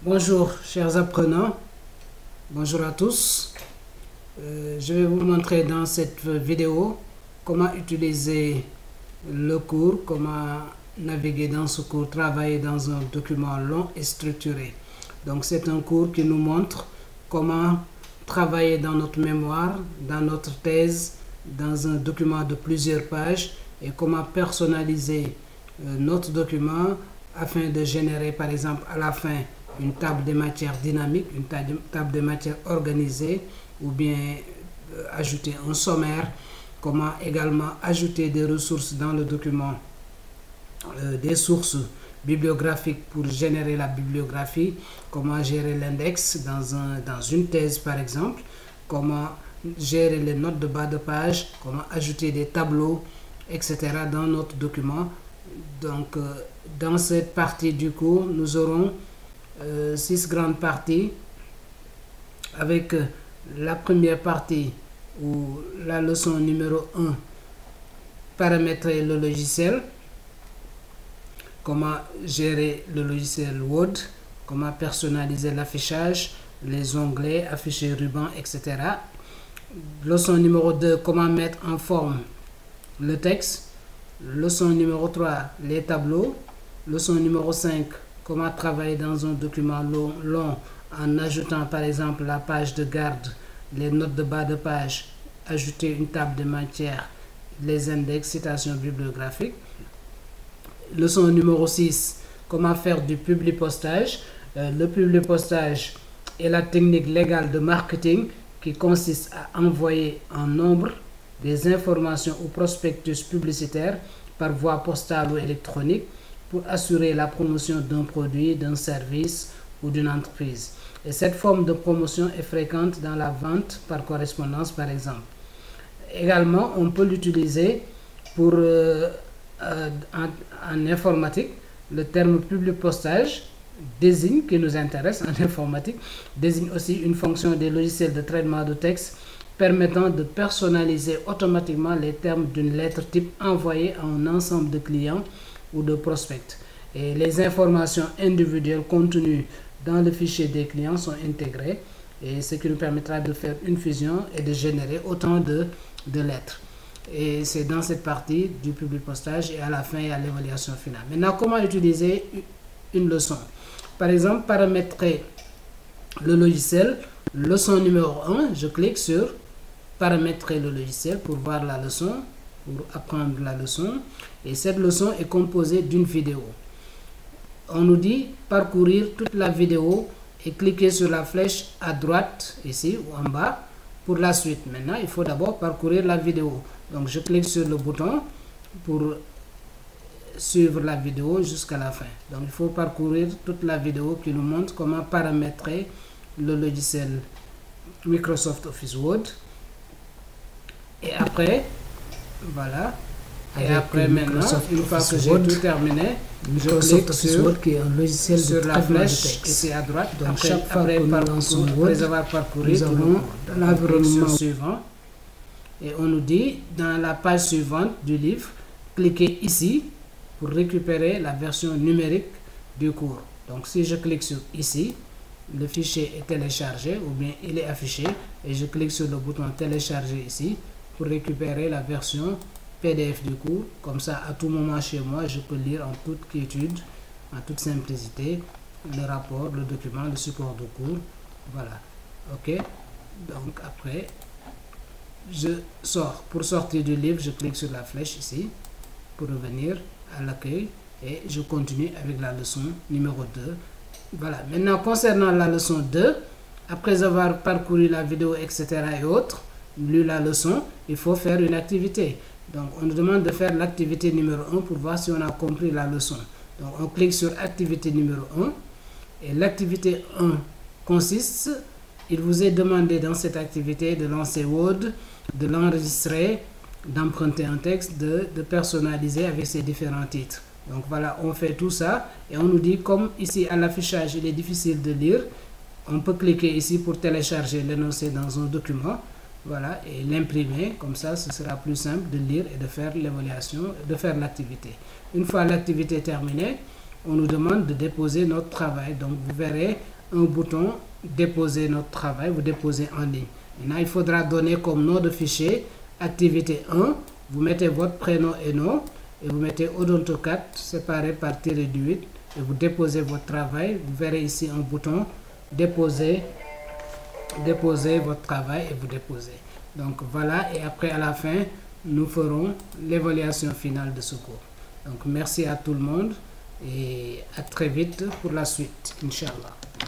Bonjour chers apprenants, bonjour à tous. Je vais vous montrer dans cette vidéo comment utiliser le cours, comment naviguer dans ce cours, travailler dans un document long et structuré. Donc c'est un cours qui nous montre comment travailler dans notre mémoire, dans notre thèse, dans un document de plusieurs pages et comment personnaliser notre document afin de générer par exemple à la fin une table de matière dynamique, une table de matière organisée ou bien ajouter un sommaire, comment également ajouter des ressources dans le document, des sources bibliographiques pour générer la bibliographie, comment gérer l'index dans une thèse par exemple, comment gérer les notes de bas de page, comment ajouter des tableaux, etc. dans notre document. Donc dans cette partie du cours, nous aurons 6 grandes parties avec la première partie ou la leçon numéro 1, paramétrer le logiciel, comment gérer le logiciel Word, comment personnaliser l'affichage, les onglets, afficher ruban, etc. Leçon numéro 2, comment mettre en forme le texte. Leçon numéro 3, les tableaux. Leçon numéro 5, comment travailler dans un document long en ajoutant par exemple la page de garde, les notes de bas de page, ajouter une table de matière, les index, citations bibliographiques. Leçon numéro 6, comment faire du publipostage. Le publipostage est la technique légale de marketing qui consiste à envoyer en nombre des informations ou prospectus publicitaires par voie postale ou électronique pour assurer la promotion d'un produit, d'un service ou d'une entreprise. Et cette forme de promotion est fréquente dans la vente par correspondance, par exemple. Également, on peut l'utiliser pour en informatique. Le terme publipostage désigne, qui nous intéresse en informatique, désigne aussi une fonction des logiciels de traitement de texte permettant de personnaliser automatiquement les termes d'une lettre type envoyée à un ensemble de clients ou de prospects. Et les informations individuelles contenues dans le fichier des clients sont intégrées, et ce qui nous permettra de faire une fusion et de générer autant de lettres. Et c'est dans cette partie du publipostage, et à la fin il y a l'évaluation finale. Maintenant, comment utiliser une leçon? Par exemple, paramétrer le logiciel. Leçon numéro 1, je clique sur paramétrer le logiciel pour voir la leçon, pour apprendre la leçon. Et cette leçon est composée d'une vidéo. On nous dit parcourir toute la vidéo et cliquer sur la flèche à droite ici ou en bas pour la suite. Maintenant, il faut d'abord parcourir la vidéo. Donc je clique sur le bouton pour suivre la vidéo jusqu'à la fin. Donc il faut parcourir toute la vidéo qui nous montre comment paramétrer le logiciel Microsoft Office Word. Et après, voilà. Et après maintenant, une fois que j'ai tout terminé, je clique sur, qui est un logiciel sur la flèche ici à droite. Donc après avoir parcouru, nous avons l'environnement suivant. Et on nous dit, dans la page suivante du livre, cliquez ici pour récupérer la version numérique du cours. Donc si je clique sur ici, le fichier est téléchargé ou bien il est affiché, et je clique sur le bouton télécharger ici pour récupérer la version PDF du cours. Comme ça, à tout moment chez moi, je peux lire en toute quiétude, en toute simplicité, le rapport, le document, le support de cours. Voilà. OK. Donc après, je sors. Pour sortir du livre, je clique sur la flèche ici pour revenir à l'accueil et je continue avec la leçon numéro 2. Voilà. Maintenant, concernant la leçon 2, après avoir parcouru la vidéo, etc. et autres, lu la leçon, il faut faire une activité. Donc, on nous demande de faire l'activité numéro 1 pour voir si on a compris la leçon. Donc, on clique sur activité numéro 1. Et l'activité 1 consiste, il vous est demandé dans cette activité de lancer Word, de l'enregistrer, d'emprunter un texte, de personnaliser avec ses différents titres. Donc, voilà, on fait tout ça. Et on nous dit, comme ici à l'affichage, il est difficile de lire, on peut cliquer ici pour télécharger l'énoncé dans un document. Voilà, et l'imprimer, comme ça, ce sera plus simple de lire et de faire l'évaluation, de faire l'activité. Une fois l'activité terminée, on nous demande de déposer notre travail. Donc, vous verrez un bouton déposer notre travail, vous déposez en ligne. Maintenant, il faudra donner comme nom de fichier activité 1, vous mettez votre prénom et nom, et vous mettez Odonto4 séparé par tiré du 8, et vous déposez votre travail. Vous verrez ici un bouton déposer votre travail et vous déposez. Donc voilà, et après à la fin, nous ferons l'évaluation finale de ce cours. Donc merci à tout le monde et à très vite pour la suite, Inch'Allah.